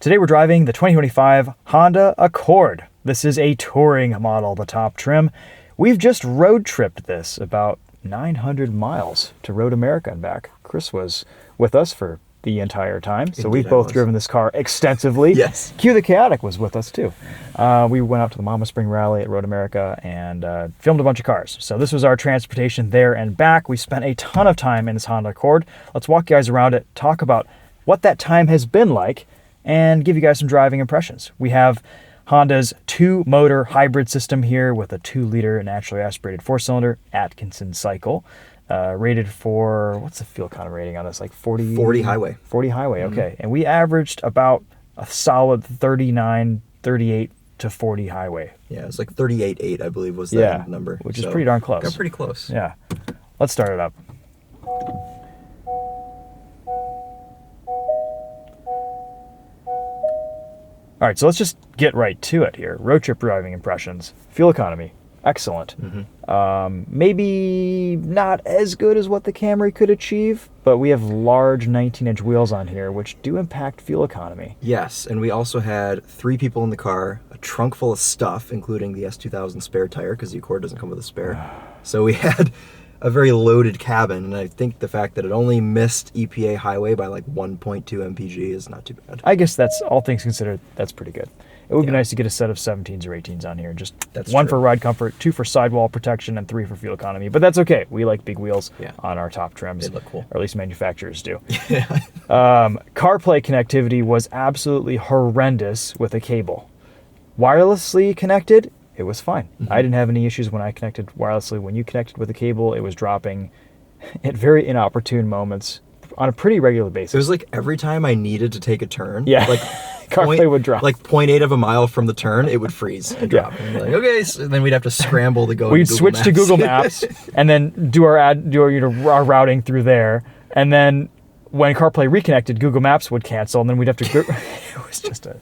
Today we're driving the 2025 Honda Accord. This is a touring model, the top trim. We've just road tripped this about 900 miles to Road America and back. Chris was with us for the entire time, so we've both driven this car extensively. Yes. Q the Chaotic was with us too. We went out to the Mama Spring Rally at Road America and filmed a bunch of cars. So this was our transportation there and back. We spent a ton of time in this Honda Accord. Let's walk you guys around it, talk about what that time has been like, and give you guys some driving impressions. We have Honda's 2-motor hybrid system here with a 2-liter naturally aspirated 4-cylinder Atkinson-cycle. Rated for, what's the fuel economy rating on this? Like 40? 40 highway. 40 highway, okay. And we averaged about a solid 38 to 40 highway. Yeah, it's like 38.8, I believe, was the number. Which is pretty darn close. Got pretty close. Yeah. Let's start it up. All right, so let's just get right to it here. Road trip driving impressions. Fuel economy, excellent. Maybe not as good as what the Camry could achieve, but we have large 19-inch wheels on here, which do impact fuel economy. Yes, and we also had 3 people in the car, a trunk full of stuff, including the S2000 spare tire, because the Accord doesn't come with a spare. So we had a very loaded cabin, and I think the fact that it only missed EPA highway by like 1.2 mpg is not too bad. I guess that's, all things considered, that's pretty good. It would be nice to get a set of 17s or 18s on here. Just one for ride comfort, 2 for sidewall protection, and 3 for fuel economy. But that's okay. We like big wheels on our top trims. They look cool. Or at least manufacturers do. CarPlay connectivity was absolutely horrendous with a cable. Wirelessly connected, it was fine. I didn't have any issues when I connected wirelessly. When you connected with a cable, it was dropping at very inopportune moments on a pretty regular basis. It was like every time I needed to take a turn, like CarPlay would drop. Like 0.8 of a mile from the turn, it would freeze and drop. And like, okay, so then we'd have to scramble to go. We'd switch to Google Maps and then do our routing through there, and then when CarPlay reconnected, Google Maps would cancel, and then we'd have to. It was just a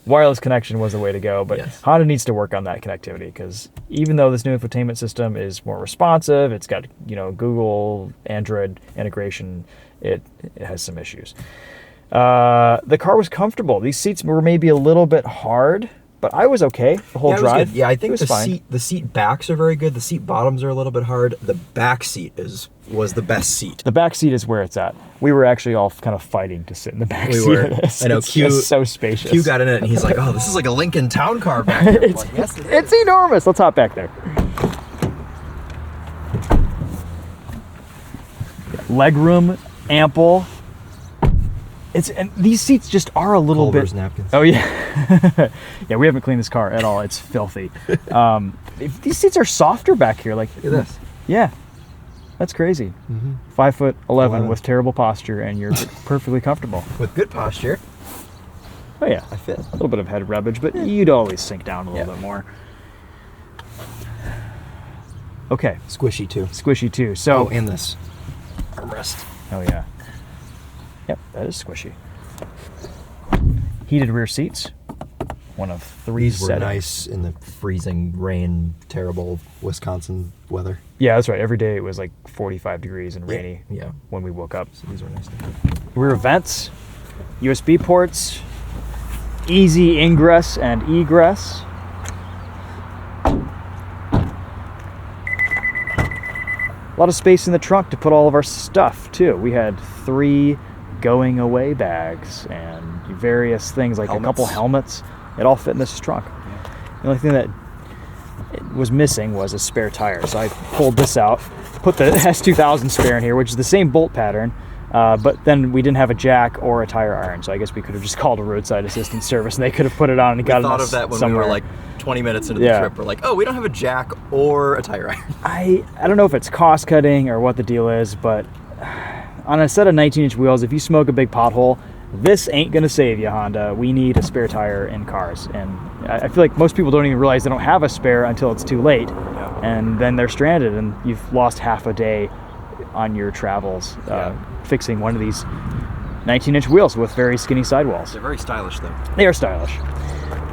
wireless connection was the way to go, but Honda needs to work on that connectivity, because even though this new infotainment system is more responsive, it's got Google Android integration, it has some issues. The car was comfortable. These seats were maybe a little bit hard, but I was okay the whole drive. Yeah, I think the seat backs are very good. The seat bottoms are a little bit hard. The back seat was the best seat. The back seat is where it's at. We were actually all kind of fighting to sit in the back seat of this. I know. It's so spacious. Q got in it and he's like, "Oh, this is like a Lincoln Town Car back here." It's, like, yes, it's enormous. Let's hop back there. Legroom, ample. And these seats just are a little Culver's bit. Napkins. Oh yeah, yeah. We haven't cleaned this car at all. It's filthy. These seats are softer back here. Like, look at this. Yeah, that's crazy. 5'11" with terrible posture, and you're perfectly comfortable. With good posture. Oh yeah, I fit. A little bit of head rubbage, but you'd always sink down a little bit more. Okay. Squishy too. Squishy too. So. Oh, and this armrest. Oh yeah. Yep, that is squishy. Heated rear seats. One of 3 These were settings. nice in the freezing rain, terrible Wisconsin weather. Yeah, that's right. Every day it was like 45 degrees and rainy. Yeah. When we woke up. So these were nice. Rear vents, USB ports, easy ingress and egress. A lot of space in the trunk to put all of our stuff too. We had 3 going away bags and various things like a couple helmets. It all fit in this trunk. The only thing that was missing was a spare tire. So I pulled this out, put the S2000 spare in here, which is the same bolt pattern, but then we didn't have a jack or a tire iron. So I guess we could have just called a roadside assistance service and they could have put it on and got it somewhere. We thought of that when we were like 20 minutes into the trip. We're like, oh, we don't have a jack or a tire iron. I don't know if it's cost cutting or what the deal is, but on a set of 19-inch wheels, if you smoke a big pothole, this ain't gonna save you, Honda. We need a spare tire in cars, and I feel like most people don't even realize they don't have a spare until it's too late, and then they're stranded, and you've lost half a day on your travels fixing one of these 19-inch wheels with very skinny sidewalls. They're very stylish, though. They are stylish.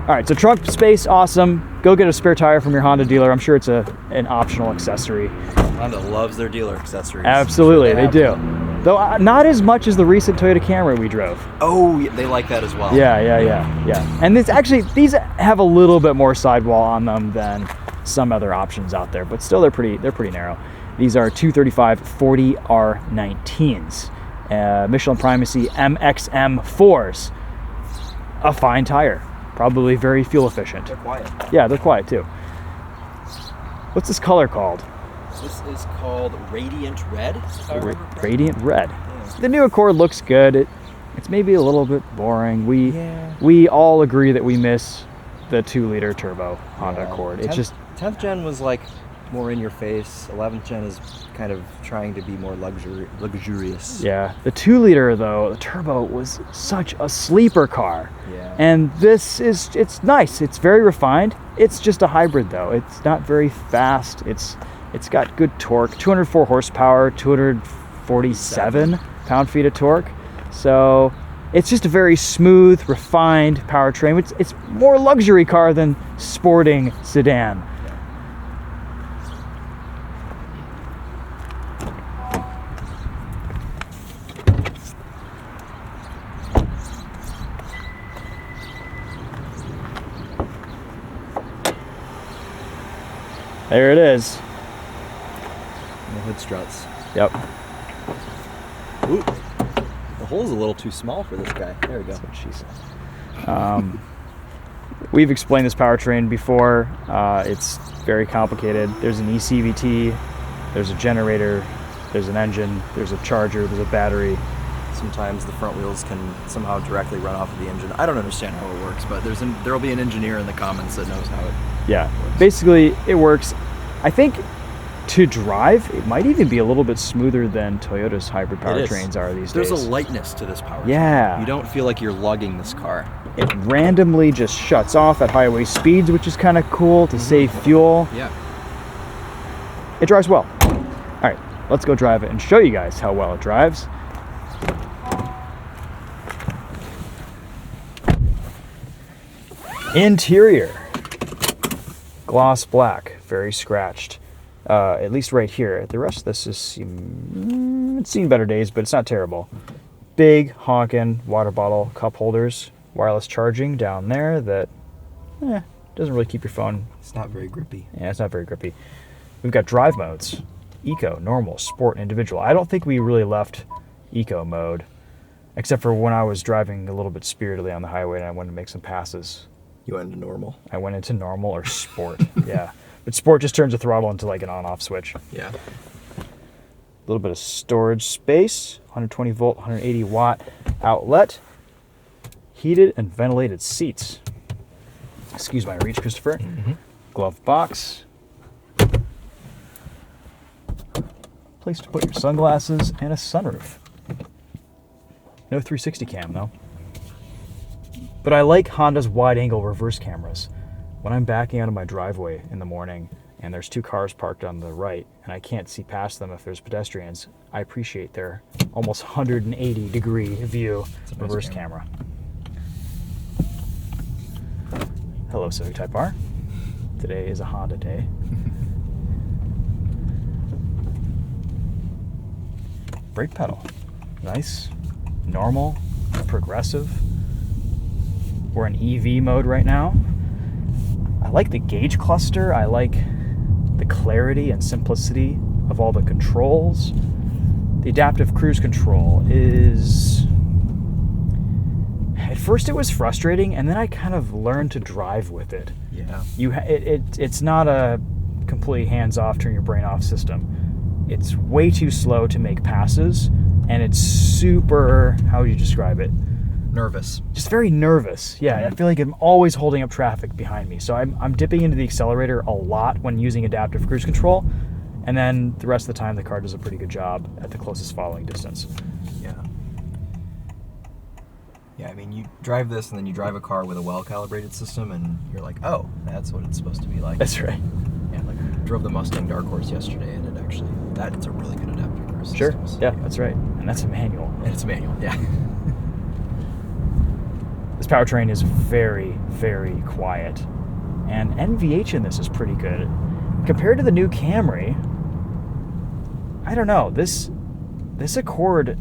All right, so trunk space, awesome. Go get a spare tire from your Honda dealer. I'm sure it's an optional accessory. Honda loves their dealer accessories. Absolutely, they do. Though not as much as the recent Toyota Camry we drove. Oh, they like that as well. Yeah. And these have a little bit more sidewall on them than some other options out there, but still they're pretty narrow. These are 235 40R19s, Michelin Primacy MXM4s. A fine tire, probably very fuel efficient. They're quiet. Yeah, they're quiet too. What's this color called? This is called Radiant Red. If I remember correctly. Radiant Red. Yeah. The new Accord looks good. It's maybe a little bit boring. We all agree that we miss the 2-liter turbo Honda Accord. It's just 10th gen was like more in your face. 11th gen is kind of trying to be more luxurious. yeah. The 2-liter though, the turbo was such a sleeper car. Yeah. And it's nice. It's very refined. It's just a hybrid though. It's not very fast. It's got good torque. 204 horsepower, 247 pound-feet of torque. So it's just a very smooth, refined powertrain. It's more luxury car than sporting sedan. There it is. And the hood struts. Yep. Ooh. The hole's a little too small for this guy. There we go. That's what she said. We've explained this powertrain before. It's very complicated. There's an e-CVT, there's a generator, there's an engine, there's a charger, there's a battery. Sometimes the front wheels can somehow directly run off of the engine. I don't understand how it works, but there'll be an engineer in the comments that knows how it works. Basically it works. I think to drive, it might even be a little bit smoother than Toyota's hybrid powertrains are these days. There's a lightness to this powertrain. Yeah. You don't feel like you're lugging this car. It randomly just shuts off at highway speeds, which is kind of cool to save fuel. Yeah. It drives well. All right, let's go drive it and show you guys how well it drives. Interior. Gloss black, very scratched. At least right here. The rest of this is it's seen better days, but it's not terrible. Big honkin' water bottle cup holders, wireless charging down there that doesn't really keep your phone. It's not very grippy. Yeah, it's not very grippy. We've got drive modes: eco, normal, sport, individual. I don't think we really left eco mode, except for when I was driving a little bit spiritedly on the highway and I wanted to make some passes. You went into normal. I went into normal or sport. Yeah. But sport just turns the throttle into like an on-off switch. Yeah. A little bit of storage space, 120 volt, 180 watt outlet, heated and ventilated seats. Excuse my reach, Christopher. Mm-hmm. Glove box. Place to put your sunglasses and a sunroof. No 360 cam though. But I like Honda's wide-angle reverse cameras. When I'm backing out of my driveway in the morning and there's 2 cars parked on the right and I can't see past them if there's pedestrians, I appreciate their almost 180-degree view reverse camera. Hello, Civic Type R. Today is a Honda day. Brake pedal. Nice, normal, progressive. We're in EV mode right now. I like the gauge cluster. I like the clarity and simplicity of all the controls. The adaptive cruise control is... At first it was frustrating, and then I kind of learned to drive with it. Yeah. It's not a completely hands-off, turn your brain off system. It's way too slow to make passes, and it's super... How would you describe it? Nervous. Just very nervous. Yeah, I feel like I'm always holding up traffic behind me. So I'm dipping into the accelerator a lot when using adaptive cruise control. And then the rest of the time, the car does a pretty good job at the closest following distance. Yeah. Yeah, I mean, you drive this and then you drive a car with a well-calibrated system and you're like, oh, that's what it's supposed to be like. That's right. Yeah, like I drove the Mustang Dark Horse yesterday and that's a really good adaptive cruise Sure. system. So, Yeah, that's right. And that's a manual. And it's a manual, yeah. This powertrain is very, very quiet. And NVH in this is pretty good. Compared to the new Camry, I don't know. This this Accord,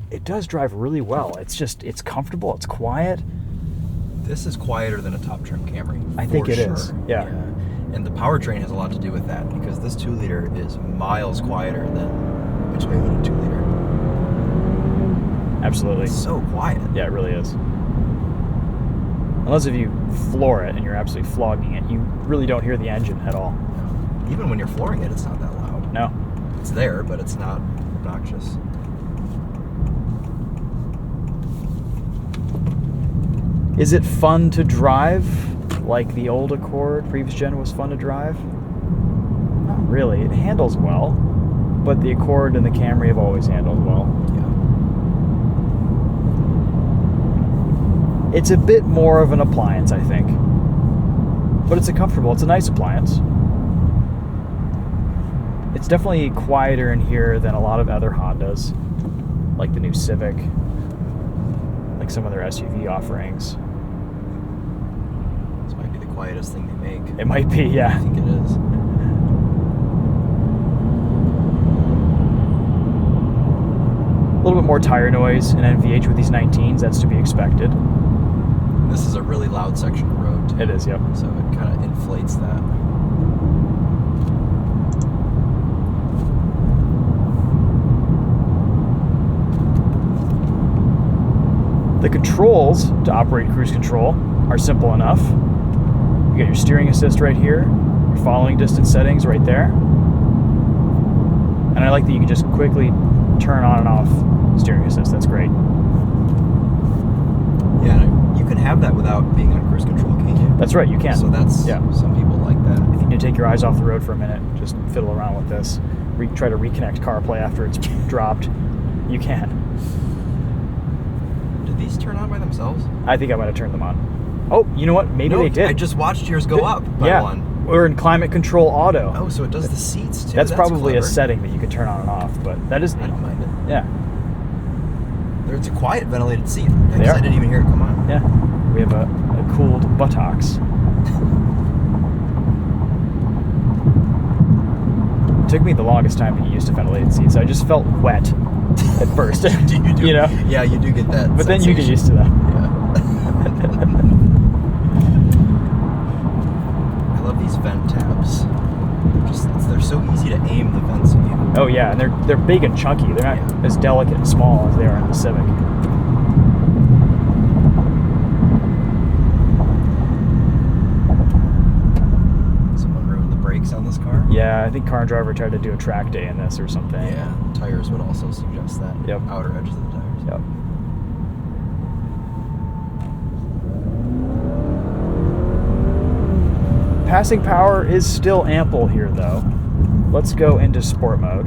it does drive really well. It's comfortable, it's quiet. This is quieter than a top trim Camry. I think for it sure. is. Yeah. And the powertrain has a lot to do with that, because this 2-liter is miles quieter than a Toyota 2-liter. Absolutely. It's so quiet. Yeah, it really is. Unless if you floor it and you're absolutely flogging it, you really don't hear the engine at all. No. Even when you're flooring it, it's not that loud. No. It's there, but it's not obnoxious. Is it fun to drive like the old Accord, previous gen, was fun to drive? Not really. It handles well, but the Accord and the Camry have always handled well. Yeah. It's a bit more of an appliance, I think. But it's a nice appliance. It's definitely quieter in here than a lot of other Hondas, like the new Civic, like some of their SUV offerings. This might be the quietest thing they make. It might be, yeah. I think it is. A little bit more tire noise in NVH with these 19s, that's to be expected. This is a really loud section of road, too. It is, yep. So it kind of inflates that. The controls to operate cruise control are simple enough. You got your steering assist right here, your following distance settings right there. And I like that you can just quickly turn on and off steering assist. That's great. Yeah, you can have that without being on cruise control, can't you? That's right, you can. So that's, some people like that. If you need to take your eyes off the road for a minute, just fiddle around with this. Try to reconnect CarPlay after it's dropped. You can. Did these turn on by themselves? I think I might have turned them on. Oh, you know what? Maybe they did. I just watched yours go up by one. We're in climate control auto. Oh, so it does the seats too. That's probably clever. a setting that you can turn on and off, but that is... I don't mind it. Yeah. It's a quiet ventilated seat. I They are. didn't even hear it come on. Yeah. We have a cooled buttocks. It took me the longest time to get used to ventilated seats. I just felt wet at first. You know? Yeah, you do get that. But then you get used to them. Yeah. I love these vent tabs. They're so easy to aim the vents at you. Oh yeah, and they're big and chunky. They're not as delicate and small as they are in the Civic. Someone ruined the brakes on this car? Yeah, I think Car and Driver tried to do a track day in this or something. Yeah, tires would also suggest that. Yep. Outer edges of the tires. Yep. Passing power is still ample here though. Let's go into sport mode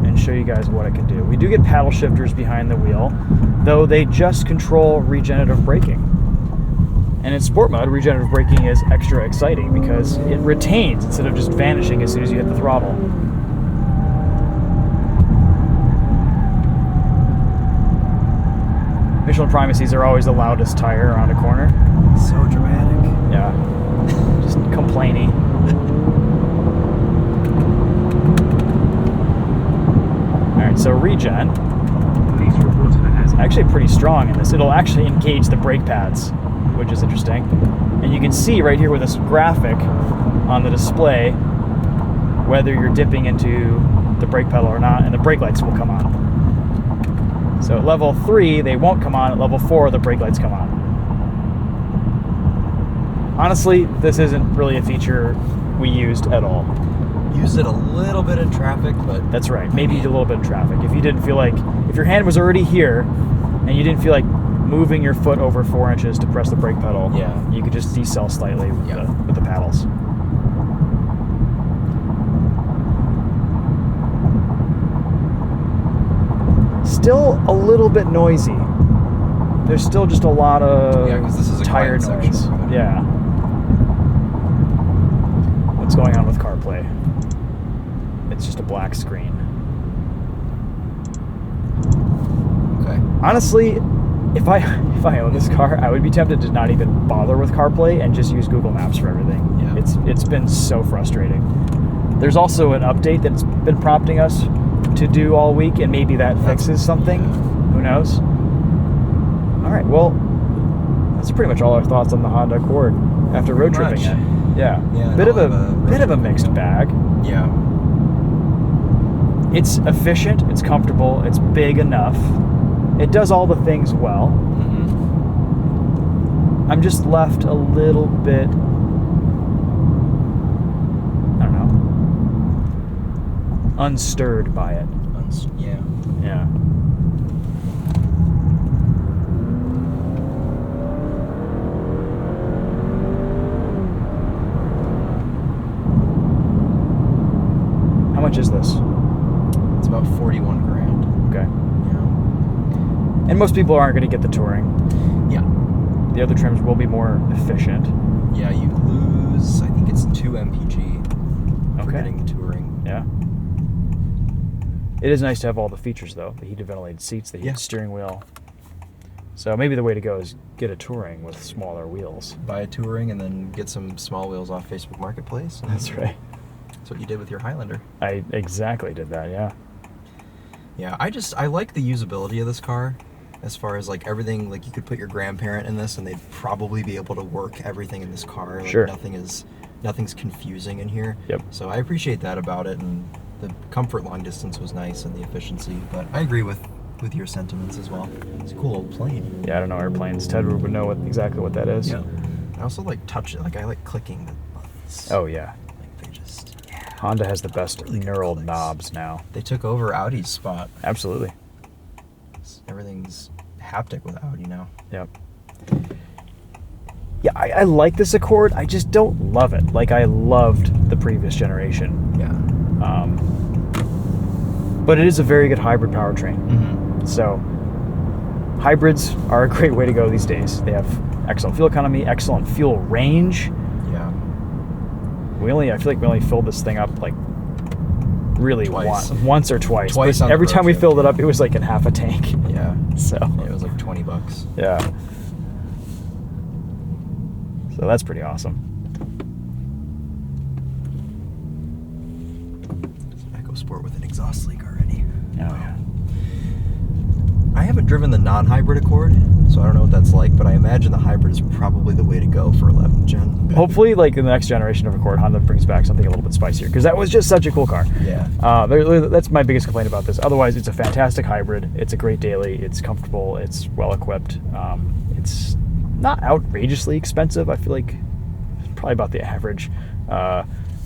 and show you guys what it can do. We do get paddle shifters behind the wheel, though they just control regenerative braking. And in sport mode, regenerative braking is extra exciting because it retains instead of just vanishing as soon as you hit the throttle. Michelin Primacies are always the loudest tire around a corner. So dramatic. Yeah. Just complaining. Alright, so regen is actually pretty strong in this. It'll actually engage the brake pads, which is interesting. And you can see right here with this graphic on the display whether you're dipping into the brake pedal or not, and the brake lights will come on. So at level 3, they won't come on. At level 4, the brake lights come on. Honestly, this isn't really a feature we used at all. Used it a little bit in traffic, but... That's right, maybe a little bit of traffic. If you didn't feel like, if your hand was already here, and you didn't feel like moving your foot over 4 inches to press the brake pedal, you could just decel slightly with the paddles. Still a little bit noisy. There's still just a lot of this is a tire noise. Yeah. What's going on with CarPlay? It's just a black screen. Okay. Honestly, if I owned this car, I would be tempted to not even bother with CarPlay and just use Google Maps for everything. Yeah. It's been so frustrating. There's also an update that's been prompting us have to do all week, and maybe that fixes something. Who knows? All right, well, that's pretty much all our thoughts on the Honda Accord after road tripping it. Yeah, bit of a mixed bag. Yeah. It's efficient, it's comfortable, it's big enough. It does all the things well. Mm-hmm. I'm just left a little bit, I don't know, unstirred by it. Yeah. Yeah. How much is this? It's about 41 grand. Okay. Yeah. And most people aren't going to get the Touring. Yeah. The other trims will be more efficient. Yeah, you lose, I think it's 2 mpg for Okay. getting the Touring. Yeah. It is nice to have all the features, though. The heated ventilated seats, the heated steering wheel. So maybe the way to go is get a Touring with smaller wheels. Buy a Touring and then get some small wheels off Facebook Marketplace. That's right. That's what you did with your Highlander. I exactly did that, yeah. Yeah, I like the usability of this car. As far as like everything, like you could put your grandparent in this and they'd probably be able to work everything in this car. Like Sure. Nothing's confusing in here. Yep. So I appreciate that about it, and the comfort long distance was nice and the efficiency, but I agree with your sentiments as well. It's a cool old plane. Yeah, I don't know airplanes. Ted would know exactly what that is. Yeah. I also like touch it. Like I like clicking the buttons. Oh, yeah. Like they just Honda has the best Really good knurled clicks. knobs now. They took over Audi's spot. Absolutely. Everything's haptic with Audi now. Yep. Yeah, I like this Accord. I just don't love it. Like, I loved the previous generation. Yeah. But it is a very good hybrid powertrain. Mm-hmm. So, hybrids are a great way to go these days. They have excellent fuel economy, excellent fuel range. Yeah. I feel like we only filled this thing up like really Twice. once or twice. Twice But on the every road time we trip. filled it up, it was like in half a tank. Yeah. So It was like $20. yeah. So that's pretty awesome. It's an EcoSport with an exhaust leak already. Oh yeah. I haven't driven the non-hybrid Accord, so I don't know what that's like, but I imagine the hybrid is probably the way to go for 11th gen. Hopefully, like in the next generation of Accord, Honda brings back something a little bit spicier, because that was just such a cool car. Yeah. That's my biggest complaint about this. Otherwise, it's a fantastic hybrid. It's a great daily. It's comfortable. It's well equipped. It's not outrageously expensive. I feel like it's probably about the average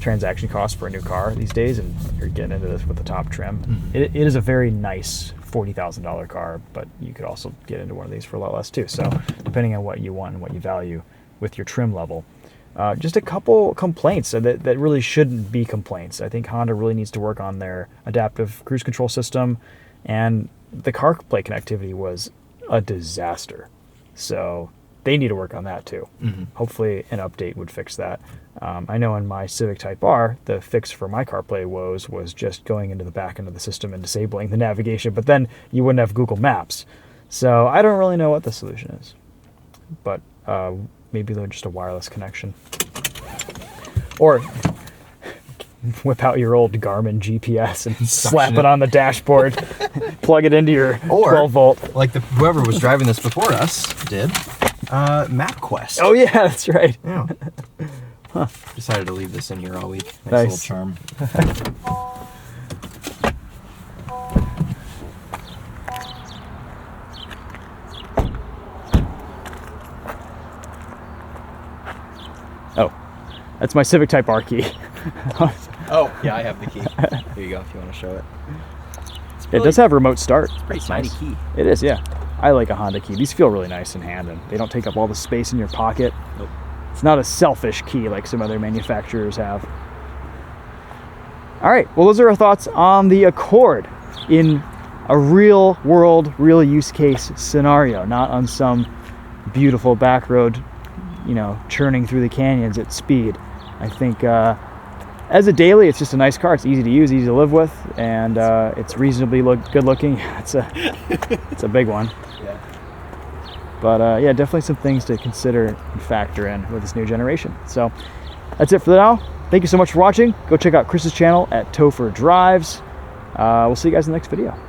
transaction cost for a new car these days, and you're getting into this with the top trim. Mhm. It is a very nice $40,000 car, but you could also get into one of these for a lot less too. So depending on what you want and what you value with your trim level. Just a couple complaints that really shouldn't be complaints. I think Honda really needs to work on their adaptive cruise control system, and the CarPlay connectivity was a disaster. So they need to work on that too. Mm-hmm. Hopefully an update would fix that. I know in my Civic Type R, the fix for my CarPlay woes was just going into the back end of the system and disabling the navigation, but then you wouldn't have Google Maps. So I don't really know what the solution is. But maybe they're just a wireless connection. Or whip out your old Garmin GPS and slap it on the dashboard, plug it into your 12 volt. Like whoever was driving this before us did, MapQuest. Oh yeah, that's right. Yeah. Decided to leave this in here all week. Nice. Little charm. Oh, that's my Civic Type R key. Oh, yeah, I have the key. There you go, if you want to show it. It does have remote start. Pretty tiny key. It is, yeah. I like a Honda key. These feel really nice in hand, and they don't take up all the space in your pocket. Nope. It's not a selfish key like some other manufacturers have. All right, well, those are our thoughts on the Accord in a real world, real use case scenario, not on some beautiful back road, churning through the canyons at speed. I think as a daily, it's just a nice car. It's easy to use, easy to live with, and it's reasonably good looking. It's a big one. Yeah. But yeah, definitely some things to consider and factor in with this new generation. So that's it for now. Thank you so much for watching. Go check out Chris's channel at TheTopher Drives. We'll see you guys in the next video.